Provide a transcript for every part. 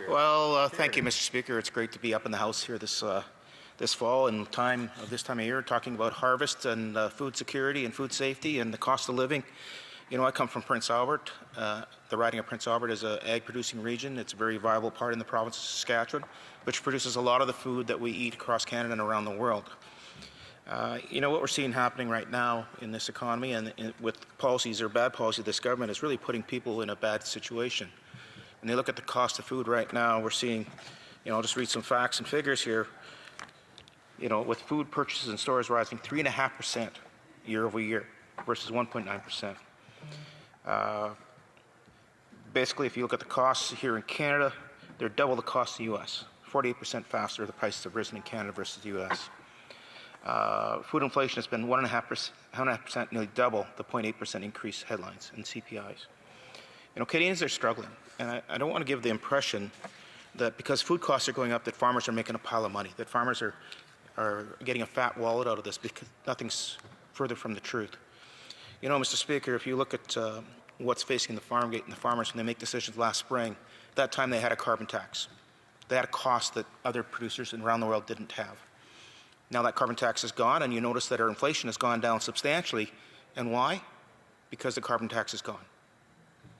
Well, thank you, Mr. Speaker. It's great to be up in the House here this fall and this time of year, talking about harvest and food security and food safety and the cost of living. You know, I come from Prince Albert. The riding of Prince Albert is an ag-producing region. It's a very viable part in the province of Saskatchewan, which produces a lot of the food that we eat across Canada and around the world. You know, what we're seeing happening right now in this economy and with policies or bad policy of this government is really putting people in a bad situation. When they look at the cost of food right now, we're seeing, you know, I'll just read some facts and figures here. You know, with food purchases in stores rising 3.5% year over year versus 1.9%. Basically, if you look at the costs here in Canada, they're double the cost of the U.S. 48% faster, the prices have risen in Canada versus the U.S. Food inflation has been 1.5%, nearly double the 0.8% increase headlines in CPIs. You know, Canadians are struggling, and I don't want to give the impression that because food costs are going up that farmers are making a pile of money, that farmers are getting a fat wallet out of this, because nothing's further from the truth. You know, Mr. Speaker, if you look at what's facing the farm gate and the farmers when they make decisions last spring, at that time they had a carbon tax. They had a cost that other producers around the world didn't have. Now that carbon tax is gone, and you notice that our inflation has gone down substantially. And why? Because the carbon tax is gone.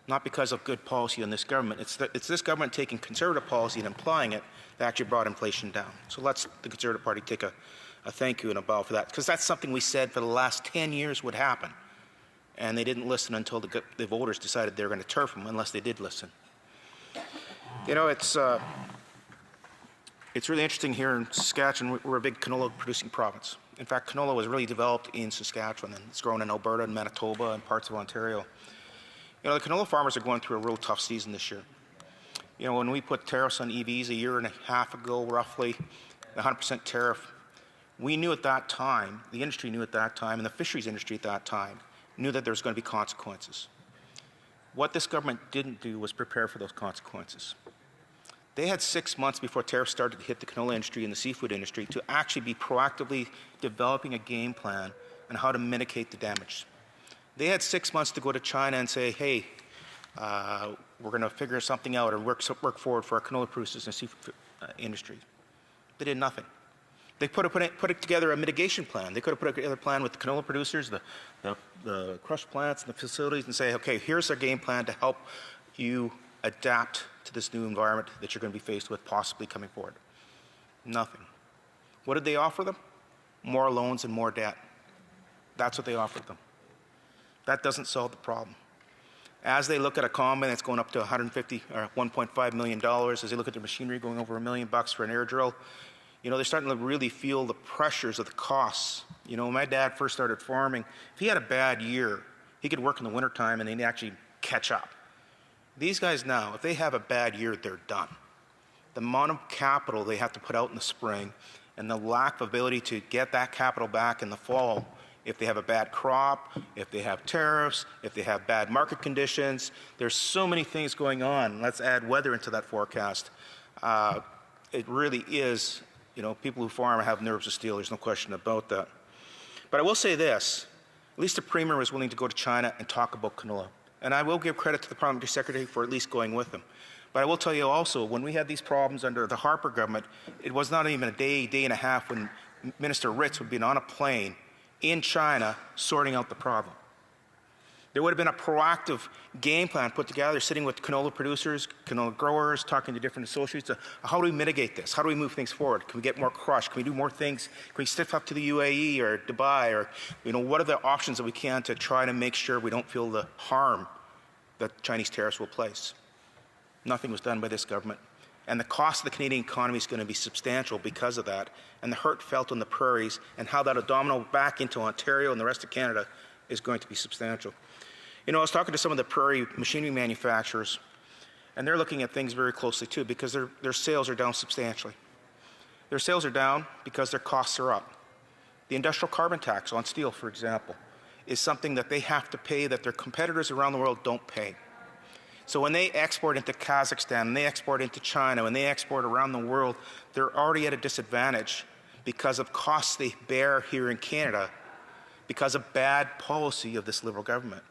Not because of good policy in this government. It's this government taking conservative policy and applying it that actually brought inflation down. So let's the Conservative Party take a thank you and a bow for that, because that's something we said for the last 10 years would happen. And they didn't listen until the voters decided they were going to turf them, unless they did listen. You know, it's really interesting here in Saskatchewan. We're a big canola producing province. In fact, canola was really developed in Saskatchewan, and it's grown in Alberta and Manitoba and parts of Ontario. You know, the canola farmers are going through a real tough season this year. You know, when we put tariffs on EVs a year and a half ago, roughly, 100% tariff, we knew at that time, the industry knew at that time, and the fisheries industry at that time, knew that there was going to be consequences. What this government didn't do was prepare for those consequences. They had 6 months before tariffs started to hit the canola industry and the seafood industry to actually be proactively developing a game plan on how to mitigate the damage. They had 6 months to go to China and say, hey, we're going to figure something out or work forward for our canola producers and seafood industry. They did nothing. They put together a mitigation plan. They could have put together a plan with the canola producers, the crush plants, and the facilities, and say, okay, here's our game plan to help you adapt to this new environment that you're going to be faced with possibly coming forward. Nothing. What did they offer them? More loans and more debt. That's what they offered them. That doesn't solve the problem. As they look at a combine that's going up to $150 or $1.5 million, as they look at their machinery going over $1 million for an air drill, you know, they're starting to really feel the pressures of the costs. You know, when my dad first started farming, if he had a bad year, he could work in the wintertime and they'd actually catch up. These guys now, if they have a bad year, they're done. The amount of capital they have to put out in the spring and the lack of ability to get that capital back in the fall, if they have a bad crop, if they have tariffs, if they have bad market conditions, there's so many things going on. Let's add weather into that forecast. It really is, you know, people who farm have nerves of steel. There's no question about that. But I will say this, at least the Premier was willing to go to China and talk about canola. And I will give credit to the Parliamentary Secretary for at least going with them. But I will tell you also, when we had these problems under the Harper government, it was not even a day and a half when Minister Ritz would be on a plane in China sorting out the problem. There would have been a proactive game plan put together, sitting with canola producers, canola growers, talking to different associates. How do we mitigate this? How do we move things forward? Can we get more crush? Can we do more things? Can we stiff up to the UAE or Dubai? Or, you know, what are the options that we can to try to make sure we don't feel the harm that Chinese tariffs will place? Nothing was done by this government. And the cost of the Canadian economy is going to be substantial because of that. And the hurt felt on the prairies and how that will domino back into Ontario and the rest of Canada is going to be substantial. You know, I was talking to some of the prairie machinery manufacturers, and they're looking at things very closely too, because their sales are down substantially. Their sales are down because their costs are up. The industrial carbon tax on steel, for example, is something that they have to pay that their competitors around the world don't pay. So when they export into Kazakhstan, when they export into China, when they export around the world, they're already at a disadvantage because of costs they bear here in Canada because of bad policy of this Liberal government.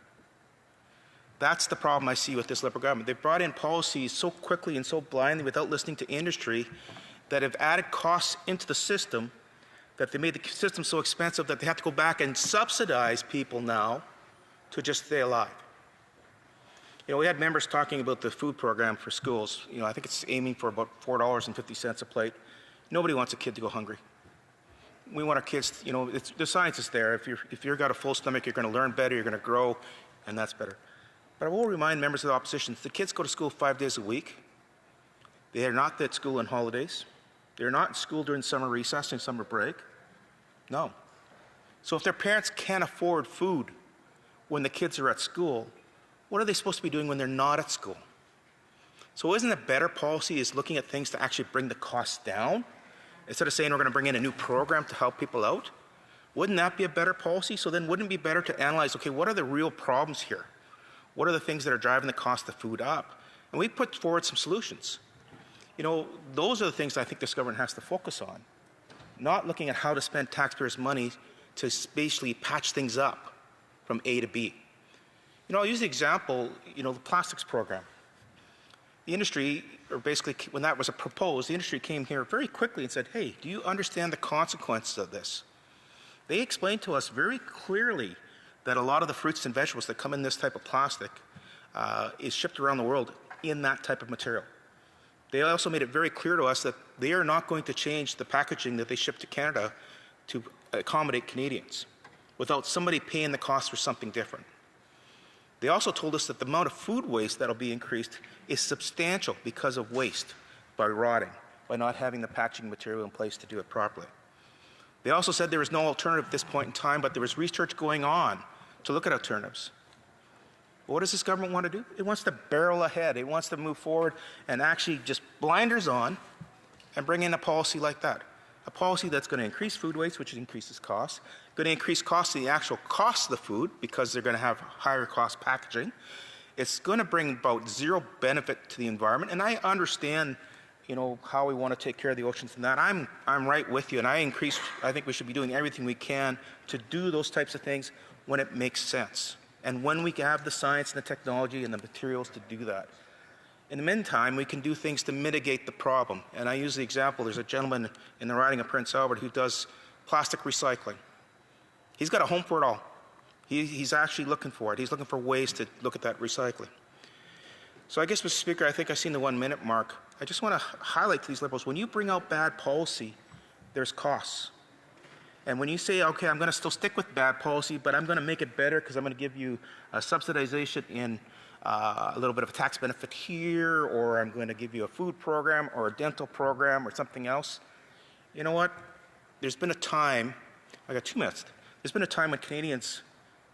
That's the problem I see with this Liberal government. They've brought in policies so quickly and so blindly without listening to industry that have added costs into the system, that they made the system so expensive that they have to go back and subsidize people now to just stay alive. You know, we had members talking about the food program for schools. You know, I think it's aiming for about $4.50 a plate. Nobody wants a kid to go hungry. We want our kids, you know, the science is there. If you've got a full stomach, you're going to learn better, you're going to grow, and that's better. But I will remind members of the opposition, the kids go to school 5 days a week. They are not at school on holidays. They're not in school during summer recess and summer break. No. So if their parents can't afford food when the kids are at school, what are they supposed to be doing when they're not at school? So isn't a better policy is looking at things to actually bring the costs down instead of saying we're going to bring in a new program to help people out? Wouldn't that be a better policy? So then wouldn't it be better to analyze, okay, what are the real problems here? What are the things that are driving the cost of food up? And we put forward some solutions. You know, those are the things I think this government has to focus on, not looking at how to spend taxpayers' money to basically patch things up from A to B. You know, I'll use the example, you know, the plastics program. The industry, or basically when that was proposed, the industry came here very quickly and said, hey, do you understand the consequences of this? They explained to us very clearly that a lot of the fruits and vegetables that come in this type of plastic is shipped around the world in that type of material. They also made it very clear to us that they are not going to change the packaging that they ship to Canada to accommodate Canadians without somebody paying the cost for something different. They also told us that the amount of food waste that will be increased is substantial because of waste by rotting, by not having the packaging material in place to do it properly. They also said there was no alternative at this point in time, but there was research going on to look at alternatives. But what does this government want to do? It wants to barrel ahead. It wants to move forward and actually just blinders on and bring in a policy like that. A policy that's going to increase food waste, which increases costs, going to increase costs in the actual cost of the food because they're going to have higher cost packaging. It's going to bring about zero benefit to the environment. And I understand, you know, how we want to take care of the oceans and that. I'm right with you, and I think we should be doing everything we can to do those types of things when it makes sense. And when we have the science and the technology and the materials to do that. In the meantime, we can do things to mitigate the problem. And I use the example, there's a gentleman in the riding of Prince Albert who does plastic recycling. He's got a home for it all. He's actually looking for it. He's looking for ways to look at that recycling. So I guess, Mr. Speaker, I think I've seen the 1 minute mark. I just want to highlight to these Liberals, when you bring out bad policy, there's costs. And when you say, okay, I'm going to still stick with bad policy, but I'm going to make it better because I'm going to give you a subsidization in a little bit of a tax benefit here, or I'm going to give you a food program or a dental program or something else. You know what? There's been a time, I got 2 minutes. There's been a time when Canadians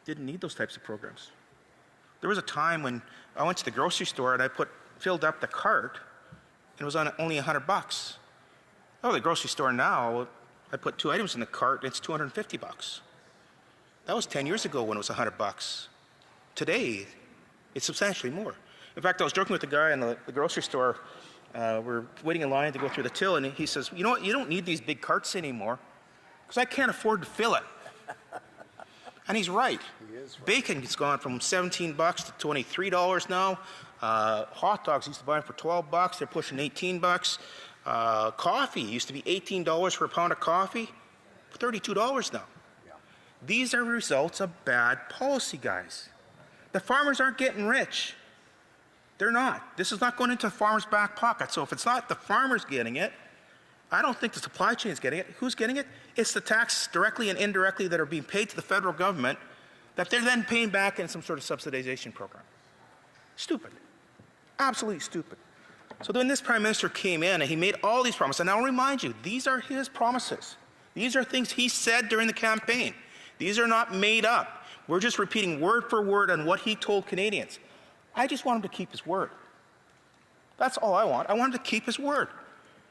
didn't need those types of programs. There was a time when I went to the grocery store and I filled up the cart and it was on only $100. Oh, the grocery store now, I put 2 items in the cart and it's $250. That was 10 years ago when it was $100. Today, it's substantially more. In fact, I was joking with the guy in the grocery store. We're waiting in line to go through the till, and he says, you know what, you don't need these big carts anymore because I can't afford to fill it. And he's right. He is right. Bacon has gone from $17 to $23 now. Hot dogs used to buy them for $12. They're pushing $18. Coffee used to be $18 for a pound of coffee, $32 now. Yeah. These are results of bad policy, guys. The farmers aren't getting rich. They're not. This is not going into the farmer's back pocket. So if it's not the farmers getting it, I don't think the supply chain is getting it. Who's getting it? It's the taxes directly and indirectly that are being paid to the federal government that they're then paying back in some sort of subsidization program. Stupid. Absolutely stupid. So then this Prime Minister came in and he made all these promises. And I'll remind you, these are his promises. These are things he said during the campaign. These are not made up. We're just repeating word for word on what he told Canadians. I just want him to keep his word. That's all I want. I want him to keep his word.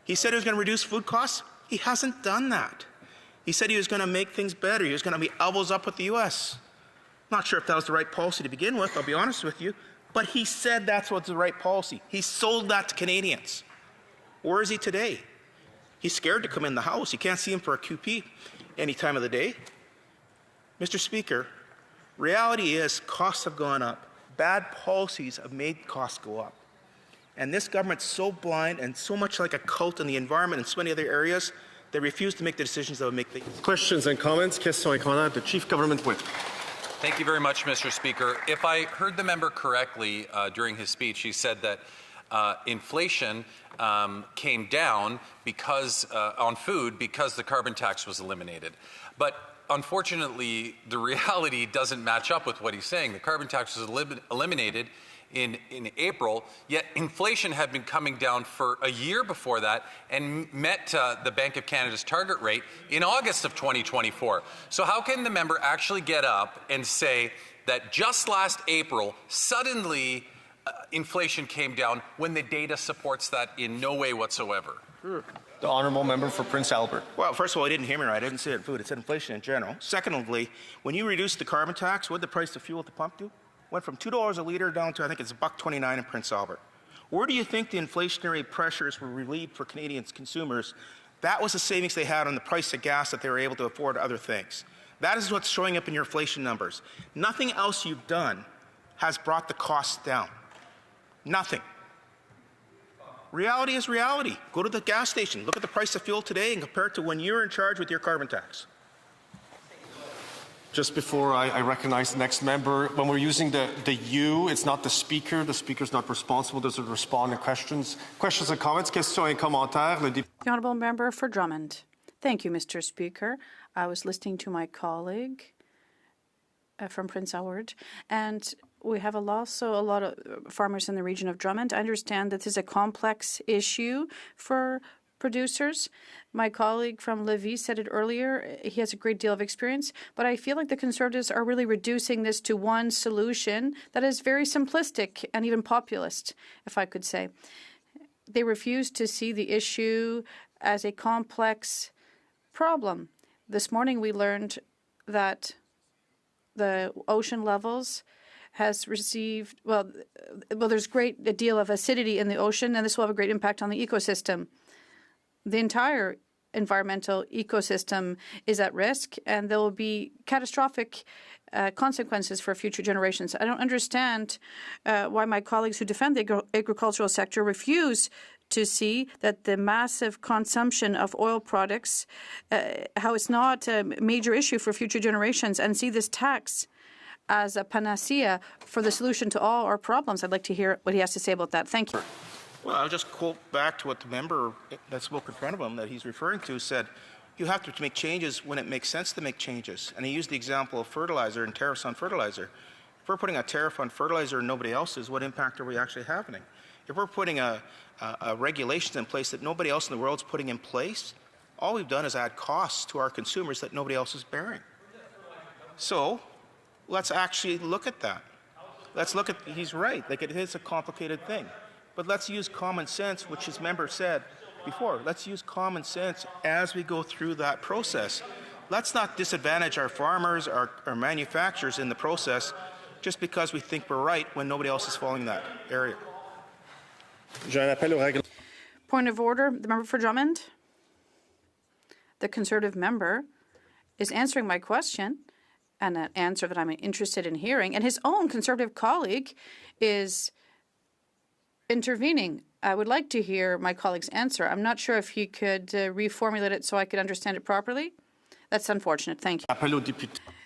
He said he was going to reduce food costs. He hasn't done that. He said he was going to make things better. He was going to be elbows up with the U.S. Not sure if that was the right policy to begin with, I'll be honest with you. But he said that's what's the right policy. He sold that to Canadians. Where is he today? He's scared to come in the House. You can't see him for a QP any time of the day. Mr. Speaker, reality is costs have gone up. bad policies have made costs go up. And this government's so blind and so much like a cult in the environment and so many other areas, they refuse to make the decisions that would make things. Questions and comments. Questions et commentaires. The Chief Government Whip. Thank you very much, Mr. Speaker. If I heard the member correctly during his speech, he said that inflation came down because on food because the carbon tax was eliminated. But unfortunately, the reality doesn't match up with what he's saying. The carbon tax was eliminated in April, yet inflation had been coming down for a year before that and met the Bank of Canada's target rate in August of 2024. So how can the member actually get up and say that just last April, suddenly inflation came down when the data supports that in no way whatsoever? The Honourable Member for Prince Albert. Well, first of all, I didn't hear me right. I didn't say it food. It said inflation in general. Secondly, when you reduce the carbon tax, what did the price of fuel at the pump do? Went from $2 a litre down to, I think it's $1.29 in Prince Albert. Where do you think the inflationary pressures were relieved for Canadian consumers? That was the savings they had on the price of gas that they were able to afford other things. That is what's showing up in your inflation numbers. Nothing else you've done has brought the costs down. Nothing. Reality is reality. Go to the gas station, look at the price of fuel today and compare it to when you were in charge with your carbon tax. Just before I recognize the next member, when we're using the you, it's not the speaker. The speaker's not responsible. Does it respond to questions? Questions and comments? Questions et commentaires. The Honourable Member for Drummond. Thank you, Mr. Speaker. I was listening to my colleague from Prince Albert, and we have also a lot of farmers in the region of Drummond. I understand that this is a complex issue for producers. My colleague from Lévis said it earlier. He has a great deal of experience, but I feel like the Conservatives are really reducing this to one solution that is very simplistic and even populist, if I could say. They refuse to see the issue as a complex problem. This morning we learned that the ocean levels has received, there's a deal of acidity in the ocean, and this will have a great impact on the ecosystem. The entire environmental ecosystem is at risk, and there will be catastrophic consequences for future generations. I don't understand why my colleagues who defend the agricultural sector refuse to see that the massive consumption of oil products, how it's not a major issue for future generations, and see this tax as a panacea for the solution to all our problems. I'd like to hear what he has to say about that. Thank you. Well, I'll just quote back to what the member that spoke in front of him that he's referring to said, you have to make changes when it makes sense to make changes. And he used the example of fertilizer and tariffs on fertilizer. If we're putting a tariff on fertilizer and nobody else is, what impact are we actually having? If we're putting a regulations in place that nobody else in the world is putting in place, all we've done is add costs to our consumers that nobody else is bearing. So let's actually look at that. Let's look at, he's right, like it is a complicated thing. But let's use common sense, which his member said before. Let's use common sense as we go through that process. Let's not disadvantage our farmers, our manufacturers in the process just because we think we're right when nobody else is following that area. Point of order, the member for Drummond. The Conservative member is answering my question, and an answer that I'm interested in hearing, and his own Conservative colleague is intervening. I would like to hear my colleague's answer. I'm not sure if he could reformulate it so I could understand it properly. That's unfortunate. Thank you.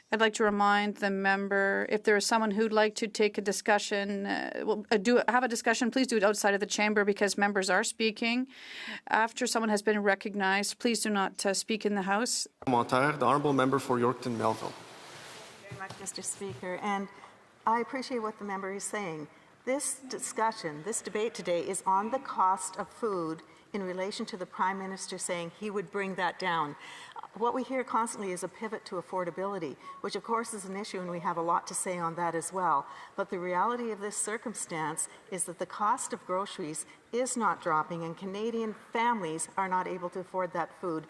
I'd like to remind the member, if there is someone who'd like to take a discussion, have a discussion, please do it outside of the chamber because members are speaking. After someone has been recognized, please do not speak in the House. The Honourable Member for Yorkton Melville. Thank you very much, Mr. Speaker. And I appreciate what the member is saying. This discussion, this debate today is on the cost of food in relation to the Prime Minister saying he would bring that down. What we hear constantly is a pivot to affordability, which of course is an issue and we have a lot to say on that as well. But the reality of this circumstance is that the cost of groceries is not dropping and Canadian families are not able to afford that food.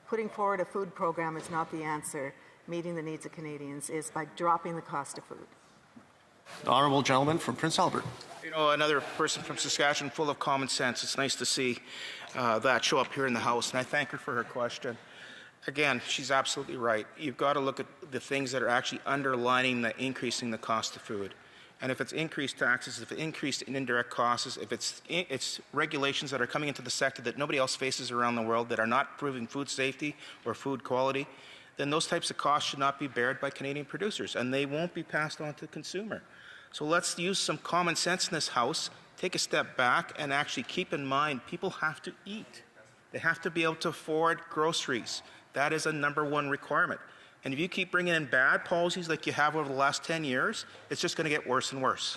Putting forward a food program is not the answer. Meeting the needs of Canadians is by dropping the cost of food. The Honourable Gentleman from Prince Albert. You know, another person from Saskatchewan full of common sense. It's nice to see that show up here in the House, and I thank her for her question. Again, she's absolutely right. You've got to look at the things that are actually underlining the increasing the cost of food. And if it's increased taxes, if it's increased in indirect costs, if it's regulations that are coming into the sector that nobody else faces around the world that are not improving food safety or food quality, then those types of costs should not be bared by Canadian producers, and they won't be passed on to the consumer. So let's use some common sense in this House, take a step back, and actually keep in mind people have to eat. They have to be able to afford groceries. That is a #1 requirement. And if you keep bringing in bad policies like you have over the last 10 years, it's just going to get worse and worse.